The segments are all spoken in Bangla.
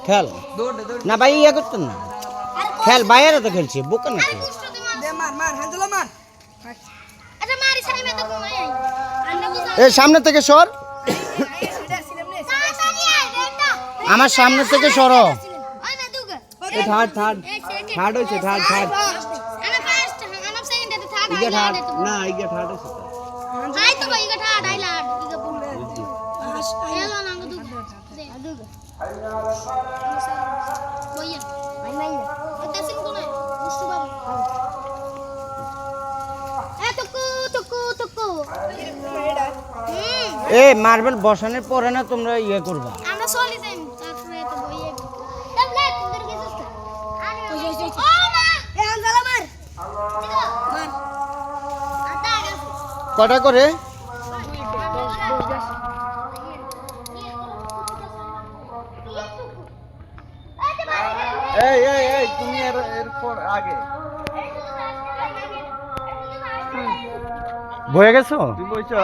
খেল না ভাই ইয়া করতেন না খেল বাইরে তো খেলছি বোকা নাকি এই সামনে থেকে সর আমার সামনে থেকে সরো থার্ড থার্ড থার্ড হয়েছে থার্ড থার্ড ইগা থার্ড না ইগা থার্ড হয়েছে এ মার্বেল বসানোর পরে না তোমরা ইয়ে করবা আমরা চলে যাই তারপরে তো বইয়ে কটা করে এই এই এই তুমি এরপর আগে বয়ে গেছো তুমি বইছো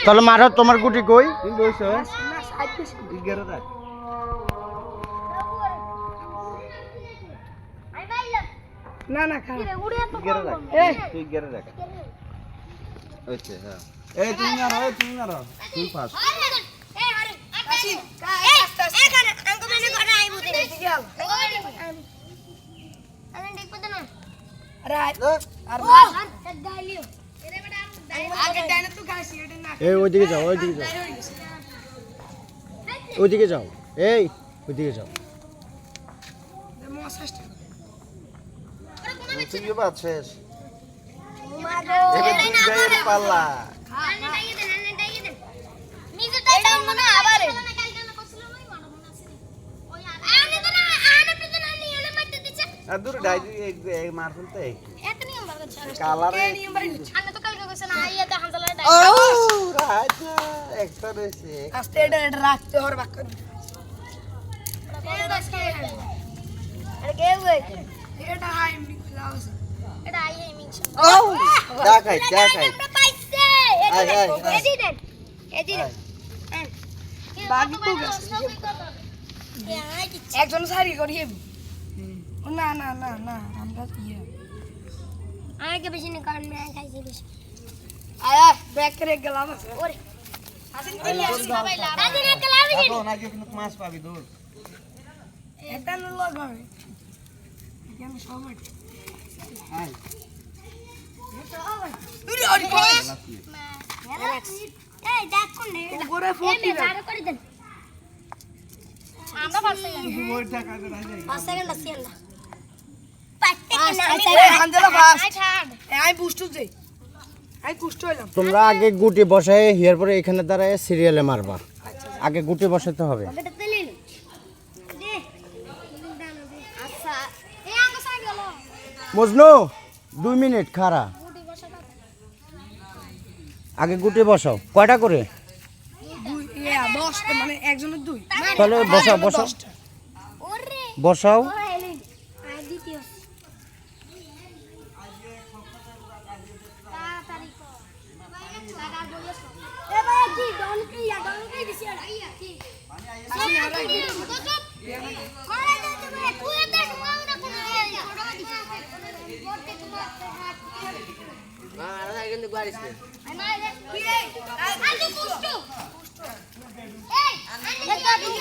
তাহলে মারো তোমার গুটি কই তুমি বইছো ইগেরে রাখ না না খা ইগেরে রাখ তুই ইগেরে রাখ ওইছে হ্যাঁ এই তুমি মারো তুই পাস এই ওইদিকে যাও ওইদিকে যাও এই ওইদিকে যাও তুই বাদ শেষ পাল্লা দূর ডাই মার ফেলতে কালার একটা রয়েছে আস্তে এটা রাখতে হর বাক্য এটা হাই এমডি ক্লাস এটা হাই এমডি ও দেখাই আমরা পাইছে এদিন বাকি তো একজন সারি করিয়ে না না না না আমরা ইয়ে আগে বেশি না কারণ আমি খাইছি বেশি আয়া ব্যাক করে গেলাম ওরে আসেন কি সবাই লাভ আসেন এক লাভ কি এখন আগে কিন্তু মাছ পাবি দূর এটা ন লাগাবে কেন সময় আই তুই ওরে করে এই দেখ কোন এটা করে ফোন দিবে করে দেন আমরা পারছি ওই টাকা দে রাই 5 সেকেন্ড আছে না পাটতে কিনা হান্দেলা ফাস্ট আই বুস্টু দে আই কুষ্ট হইলাম তোমরা আগে গুটি বসায় হিয়ার পরে এখানে দাঁড়ায় সিরিয়ালে মারবা আগে গুটি বসাতে হবে আচ্ছা এই আঙ্গ সাইড গেল মজনু 2 মিনিট খাড়া আগে গুটি বসাও কয়টা করে 10 মানে একজনের 2 তাহলে বসাও ওরে বসাও দ্বিতীয় তাড়াতাড়ি কর টাকার বলিস এ ভাই কি ডনকে দিছি আইয়া কি করে দে তুমি তুই দেখ মাউনা কোন করতে তোমার না আরে কিন্তু গাড়িস নে না রে কি রে আজে কুষ্ট এই এটা তুমি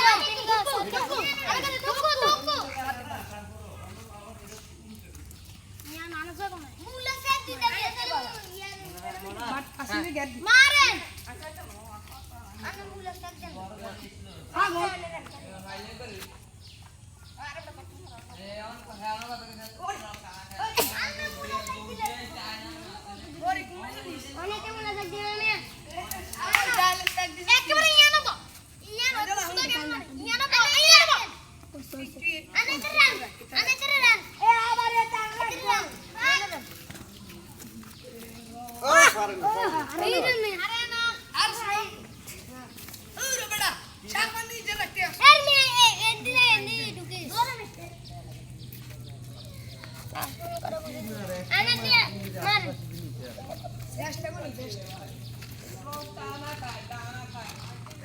আরে ঢুকো ইয়ান আনা যাবে না মুলা সেট দিতে বাট আসলে গেট মারেন আনা মুলা সেট দেন হ্যাঁ গো অনেকে মুলা সেট দিবেন না একেবারে ইয়ানো তো ইয়ানো আনে করে রান এ আবার এটা রান ও পারেন আরে না আর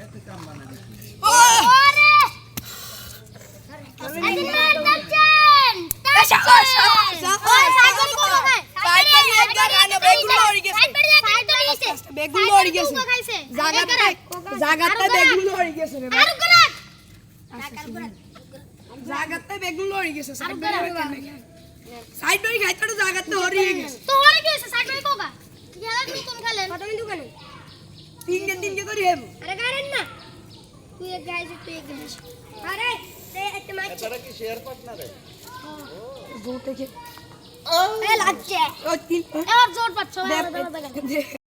এত কাম বানা দিছি ওরে আদিন মার যাচ্ছেন সাইকেল কোন খায় সাইকেল একবার আনে বেগুন লড়ি গেছে বেগুন লড়ি গেছে জাগাতে বেগুন লড়ি গেছে রে আর গলা জাগাতে বেগুন লড়ি গেছে সাইড বাড়ি খাইতে তো জাগাতে হরিয়ে গেছে তো হরি গেছে সাইড বাড়ি কোগা গেলা তুমি কোন খালেন কত মিনিট দোকানে তিনকে করে হেব আরে গারেন না তুই এক গাইছ তুই এক গাইছ আরে তে একটা মাছ এটা কি শেয়ার পার্টনার है জোর থেকে এ লাগছে ও তিন এবার জোর পাচ্ছ